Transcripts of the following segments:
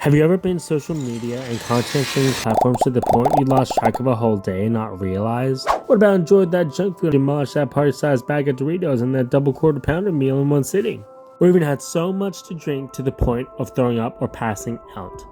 Have you ever been social media and content sharing platforms to the point you lost track of a whole day and not realize? What about enjoyed that junk food, demolished that party-sized bag of Doritos and that double quarter pounder meal in one sitting? Or even had so much to drink to the point of throwing up or passing out?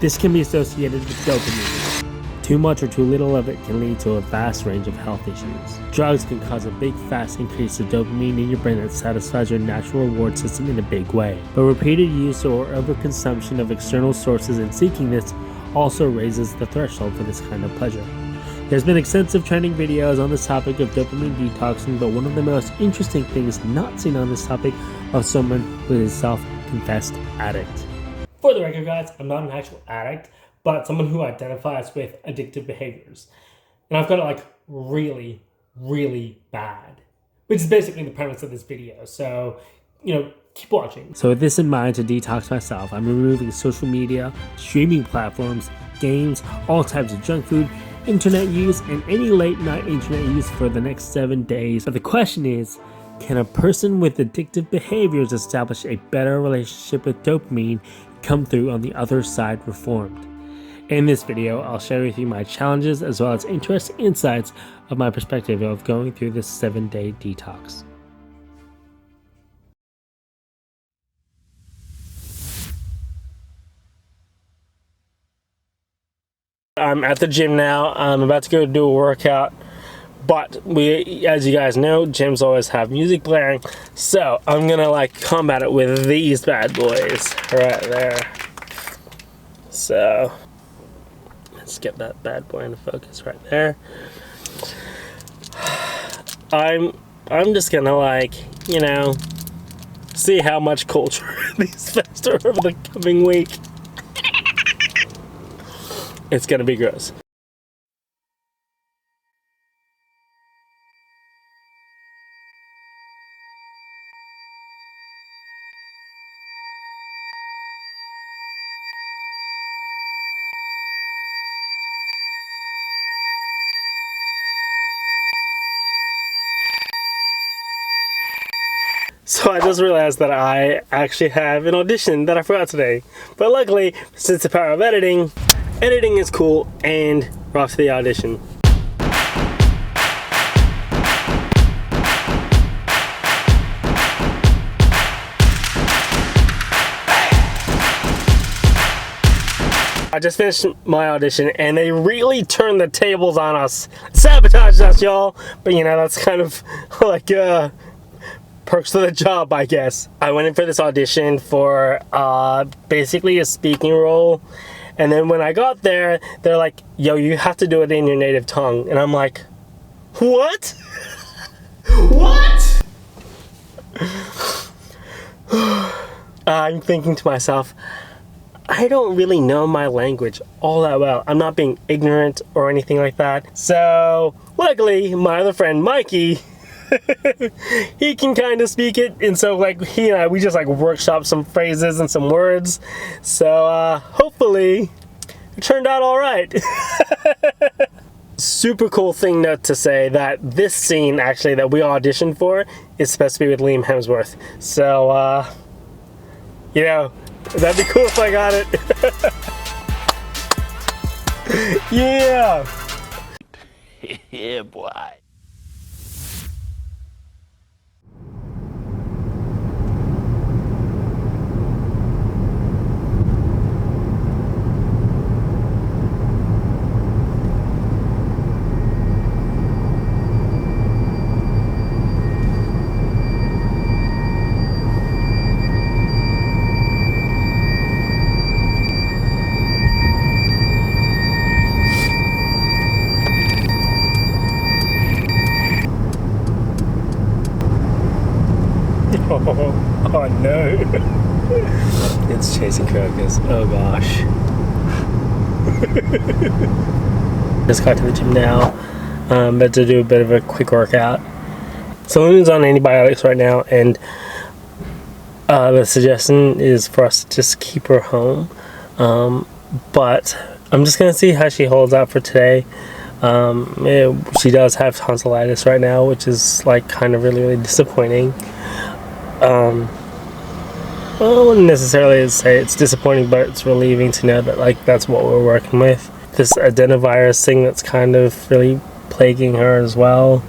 This can be associated with dopamine. Too much or too little of it can lead to a vast range of health issues. Drugs can cause a big fast increase of dopamine in your brain that satisfies your natural reward system in a big way. But repeated use or overconsumption of external sources and seeking this also raises the threshold for this kind of pleasure. There's been extensive trending videos on this topic of dopamine detoxing, but one of the most interesting things not seen on this topic of someone who is a self-confessed addict. For the record, guys, I'm not an actual addict, but someone who identifies with addictive behaviors. And I've got it like really, really bad, which is basically the premise of this video. So, keep watching. So with this in mind, to detox myself, I'm removing social media, streaming platforms, games, all types of junk food, internet use, and any late night internet use for the next 7 days. But the question is, can a person with addictive behaviors establish a better relationship with dopamine and come through on the other side reformed? In this video, I'll share with you my challenges as well as interesting insights of my perspective of going through this 7-day detox. I'm at the gym now. I'm about to go do a workout, but as you guys know, gyms always have music blaring, so I'm gonna combat it with these bad boys right there. So let's get that bad boy into focus right there. I'm just gonna see how much culture these fester over the coming week. It's gonna be gross. So I just realized that I actually have an audition that I forgot today. But luckily, since the power of editing is cool, and we're off to the audition. I just finished my audition and they really turned the tables on us. Sabotaged us, y'all. But that's kind of perks of the job, I guess. I went in for this audition for basically a speaking role, and then when I got there, they're like, yo, you have to do it in your native tongue. And I'm like, what? What? I'm thinking to myself, I don't really know my language all that well. I'm not being ignorant or anything like that. So luckily, my other friend Mikey, he can kind of speak it, and so he and I, we just workshop some phrases and some words. So hopefully it turned out all right. Super cool thing to say that this scene actually that we auditioned for is supposed to be with Liam Hemsworth. So that'd be cool if I got it. Yeah. Yeah, boy. Oh no. It's chasing crocus. Oh gosh. Just got to the gym now. I'm about to do a bit of a quick workout. So Luna's on antibiotics right now, and the suggestion is for us to just keep her home. But I'm just gonna see how she holds out for today. She does have tonsillitis right now, which is kind of really, really disappointing. Well, I wouldn't necessarily say it's disappointing, but it's relieving to know that like that's what we're working with. This adenovirus thing that's kind of really plaguing her as well,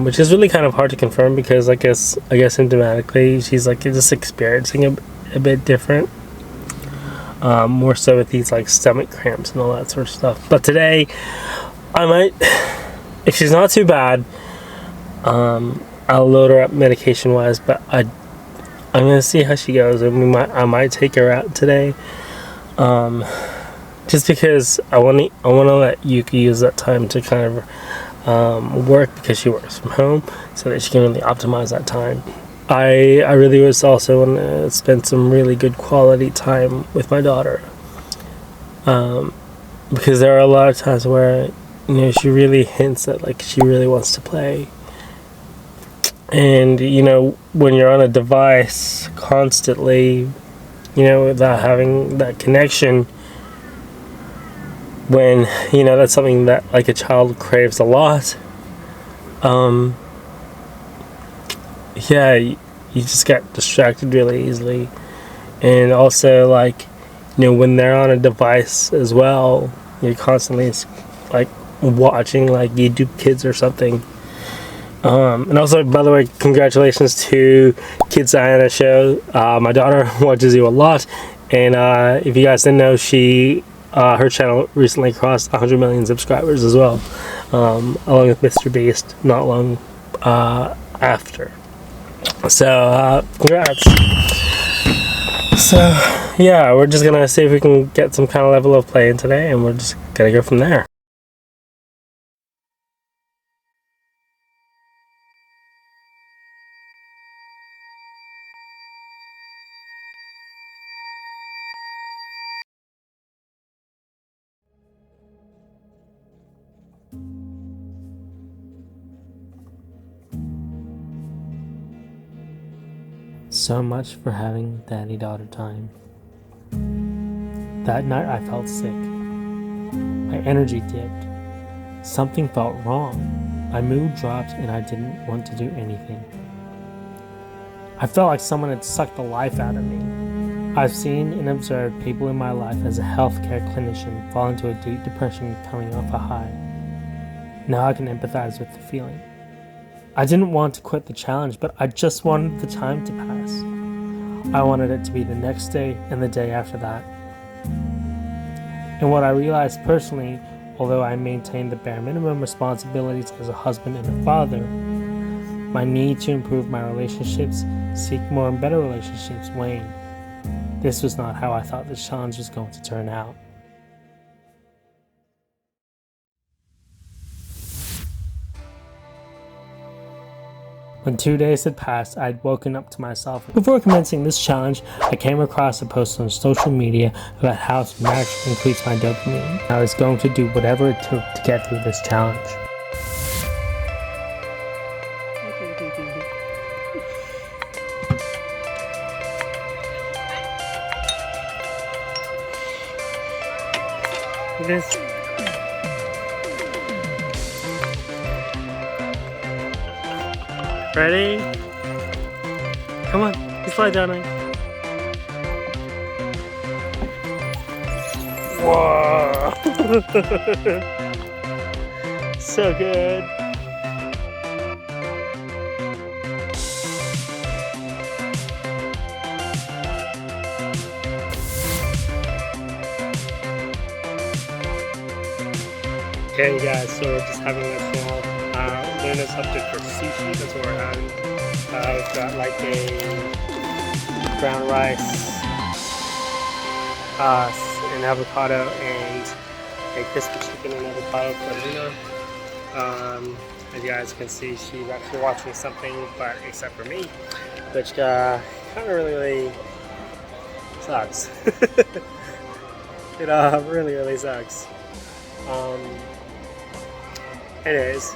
which is really kind of hard to confirm because I guess symptomatically she's like just experiencing a bit different. More so with these like stomach cramps and all that sort of stuff. But today, I might, if she's not too bad, I'll load her up medication wise. But I'm gonna see how she goes, and I might take her out today. Just because I want to let Yuki use that time to kind of work because she works from home, so that she can really optimize that time. I really was also want to spend some really good quality time with my daughter, because there are a lot of times where she really hints that like she really wants to play, and when you're on a device constantly, without having that connection. When that's something that like a child craves a lot, yeah, you just get distracted really easily. And also like when they're on a device as well, you're constantly like watching like YouTube Kids or something. And also, by the way, congratulations to Kids Diana show. My daughter watches you a lot, and if you guys didn't know, her channel recently crossed 100 million subscribers as well, along with Mr. Beast not long after. So congrats. So yeah, we're just gonna see if we can get some kind of level of play in today, and we're just gonna go from there. So much for having daddy-daughter time. That night I felt sick. My energy dipped. Something felt wrong. My mood dropped and I didn't want to do anything. I felt like someone had sucked the life out of me. I've seen and observed people in my life as a healthcare clinician fall into a deep depression coming off a high. Now I can empathize with the feeling. I didn't want to quit the challenge, but I just wanted the time to pass. I wanted it to be the next day and the day after that. And what I realized personally, although I maintained the bare minimum responsibilities as a husband and a father, my need to improve my relationships, seek more and better relationships waned. This was not how I thought this challenge was going to turn out. When 2 days had passed, I had woken up to myself. Before commencing this challenge, I came across a post on social media about how to naturally increase my dopamine. I was going to do whatever it took to get through this challenge. This. Ready? Come on, you slide down. Whoa! So good. Okay, guys, so we're just having a small dinner subject for sushi. That's what we're having. We've got like a brown rice, an avocado, and a crispy chicken and avocado for dinner. As you guys can see, she's actually watching something, but except for me, which kind of really sucks. It really sucks. Anyways,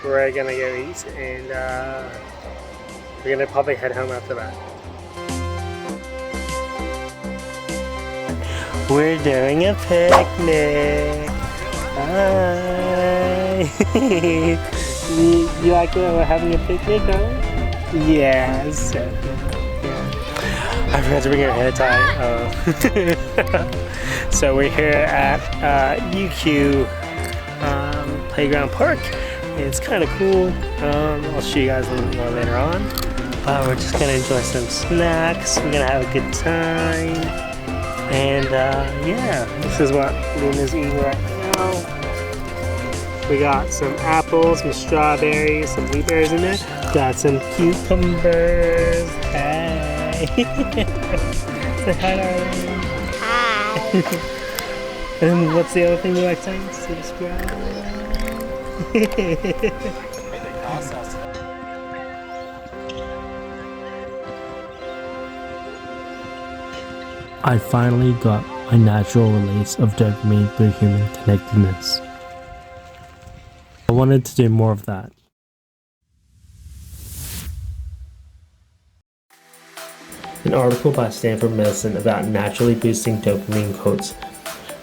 we're gonna go eat, and we're gonna probably head home after that. We're doing a picnic. Hi. you like that we're having a picnic, huh? Yeah, so good. Yeah. I forgot to bring your hair tie. Oh. So we're here at UQ Playground Park. It's kind of cool. I'll show you guys a little more later on. We're just gonna enjoy some snacks. We're gonna have a good time. And yeah, this is what Luna's eating right now. We got some apples, some strawberries, some blueberries in there. Got some cucumbers. Hey. Say hi, darling. Hi. And then what's the other thing you like saying? Subscribe. I finally got my natural release of dopamine through human connectedness. I wanted to do more of that. An article by Stanford Medicine about naturally boosting dopamine quotes,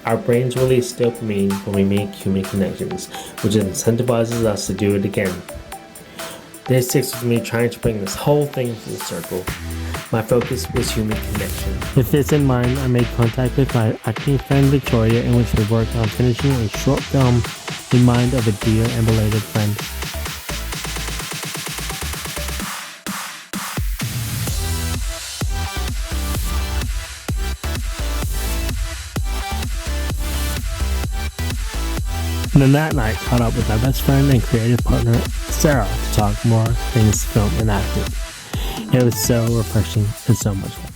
"Our brains release dopamine when we make human connections, which incentivizes us to do it again." This sticks with me trying to bring this whole thing full circle. My focus was human connection. With this in mind, I made contact with my acting friend Victoria, in which we worked on finishing a short film in mind of a dear and belated friend. And then that night, caught up with my best friend and creative partner, Sarah, to talk more things film and acting. It was so refreshing and so much fun.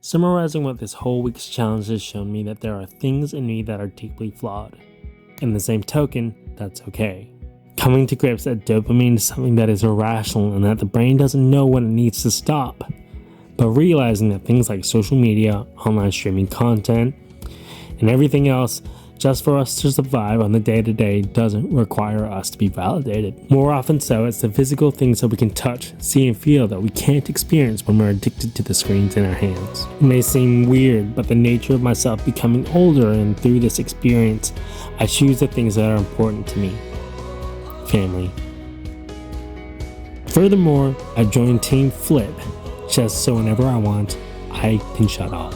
Summarizing what this whole week's challenge has shown me, that there are things in me that are deeply flawed. In the same token, that's okay. Coming to grips that dopamine is something that is irrational and that the brain doesn't know when it needs to stop. But realizing that things like social media, online streaming content, and everything else, just for us to survive on the day-to-day, doesn't require us to be validated. More often so, it's the physical things that we can touch, see, and feel that we can't experience when we're addicted to the screens in our hands. It may seem weird, but the nature of myself becoming older, and through this experience, I choose the things that are important to me. Family. Furthermore, I joined Team Flip, just so whenever I want, I can shut off.